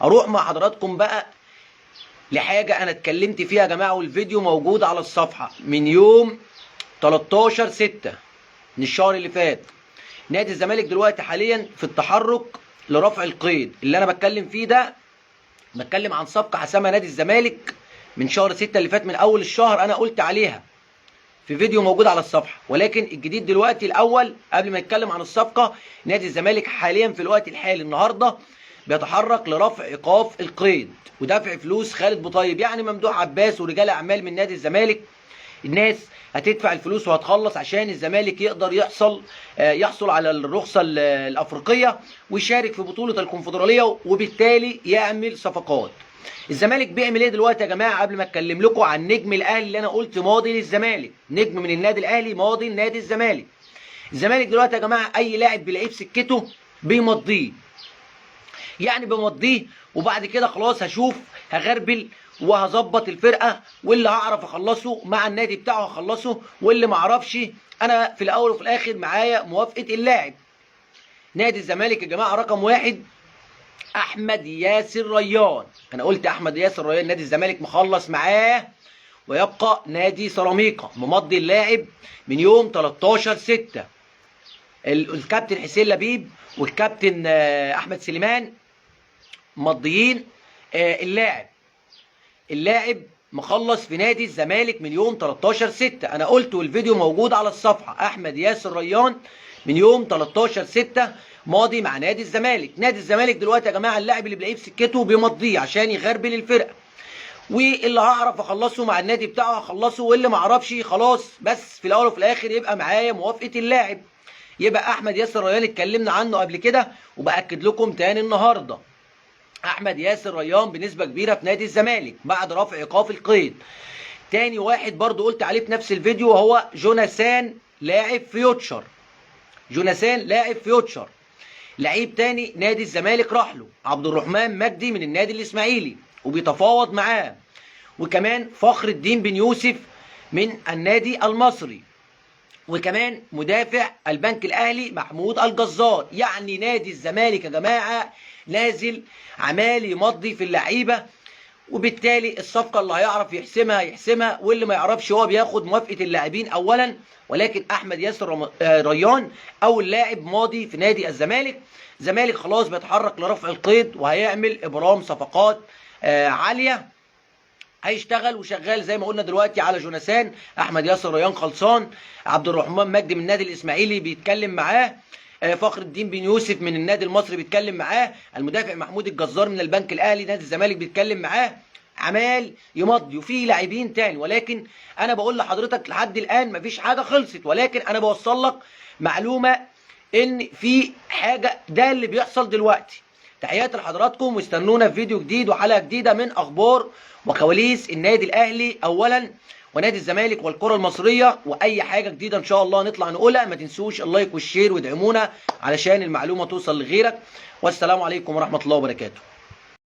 اروح مع حضراتكم بقى لحاجه انا اتكلمت فيها يا جماعه، والفيديو موجود على الصفحه من يوم 13/6 من الشهر اللي فات. نادي الزمالك دلوقتي حاليا في التحرك لرفع القيد. اللي انا بتكلم فيه ده بتكلم عن صفقه حسمها نادي الزمالك من شهر 6 اللي فات، من اول الشهر انا قلت عليها في فيديو موجود على الصفحه. ولكن الجديد دلوقتي الاول قبل ما نتكلم عن الصفقه، نادي الزمالك حاليا في الوقت الحالي النهارده بيتحرك لرفع ايقاف القيد ودفع فلوس خالد بوطيب، يعني ممدوح عباس ورجال اعمال من نادي الزمالك. الناس هتدفع الفلوس وهتخلص عشان الزمالك يقدر يحصل على الرخصه الافريقيه ويشارك في بطوله الكونفدراليه، وبالتالي يعمل صفقات. الزمالك بيعمل ايه دلوقتي يا جماعه؟ قبل ما اتكلم لكم عن نجم الاهلي اللي انا قلت ماضي للزمالك، نجم من النادي الاهلي ماضي لنادي الزمالك. الزمالك دلوقتي يا جماعه اي لاعب بيلاقيه في سكته بيمضيه، يعني بمضيه وبعد كده خلاص هشوف هغربل وهظبط الفرقه، واللي هعرف اخلصه مع النادي بتاعه هخلصه، واللي ما اعرفش انا في الاول وفي الاخر معايا موافقه اللاعب. نادي الزمالك يا جماعه رقم واحد احمد ياسر ريان. انا قلت احمد ياسر ريان نادي الزمالك مخلص معاه، ويبقى نادي سيراميكا ممضي اللاعب من يوم 13/6. الكابتن حسين لبيب والكابتن احمد سليمان مضيين اللاعب مخلص في نادي الزمالك من يوم 13/6. انا قلت والفيديو موجود على الصفحه. احمد ياسر ريان من يوم 13/6 ماضي مع نادي الزمالك. نادي الزمالك دلوقتي يا جماعه اللاعب اللي بيلاقيه في سكته بيمضيه عشان يغربل الفرقه، واللي هعرف اخلصه مع النادي بتاعه هخلصه، واللي ما اعرفش خلاص. بس في الاول وفي الاخر يبقى معايا موافقه اللاعب. يبقى احمد ياسر ريان اتكلمنا عنه قبل كده وباكد لكم تاني النهارده، احمد ياسر ريان بنسبه كبيره في نادي الزمالك بعد رفع ايقاف القيد. تاني واحد برضو قلت عليه في نفس الفيديو وهو جوناثان لاعب فيوتشر. جوناثان لاعب فيوتشر لعيب تاني نادي الزمالك راح له، عبد الرحمن مجدي من النادي الاسماعيلي وبيتفاوض معاه، وكمان فخر الدين بن يوسف من النادي المصري، وكمان مدافع البنك الاهلي محمود الجزار. يعني نادي الزمالك يا جماعه نازل عمال يمضي في اللعيبه، وبالتالي الصفقه اللي هيعرف يحسمها واللي ما يعرفش هو بياخد موافقه اللاعبين اولا. ولكن احمد ياسر ريان اول لاعب ماضي في نادي الزمالك. الزمالك خلاص بيتحرك لرفع القيد وهيعمل ابرام صفقات عاليه. هيشتغل وشغال زي ما قلنا دلوقتي على جوناثان. احمد ياسر ريان خلصان، عبد الرحمن مجدي من النادي الاسماعيلي بيتكلم معاه، فخر الدين بن يوسف من النادي المصري بيتكلم معاه، المدافع محمود الجزار من البنك الاهلي نادي الزمالك بيتكلم معاه، عمال يمضي. وفي لاعبين تاني، ولكن انا بقول لحضرتك لحد الان مفيش حاجه خلصت، ولكن انا بوصل لك معلومه ان في حاجه، ده اللي بيحصل دلوقتي. تحياتي لحضراتكم واستنونا في فيديو جديد وحلقه جديده من اخبار وكواليس النادي الاهلي اولا ونادي الزمالك والكره المصريه، واي حاجه جديده ان شاء الله نطلع نقولها. ما تنسوش اللايك والشير وادعمونا علشان المعلومه توصل لغيرك. والسلام عليكم ورحمه الله وبركاته.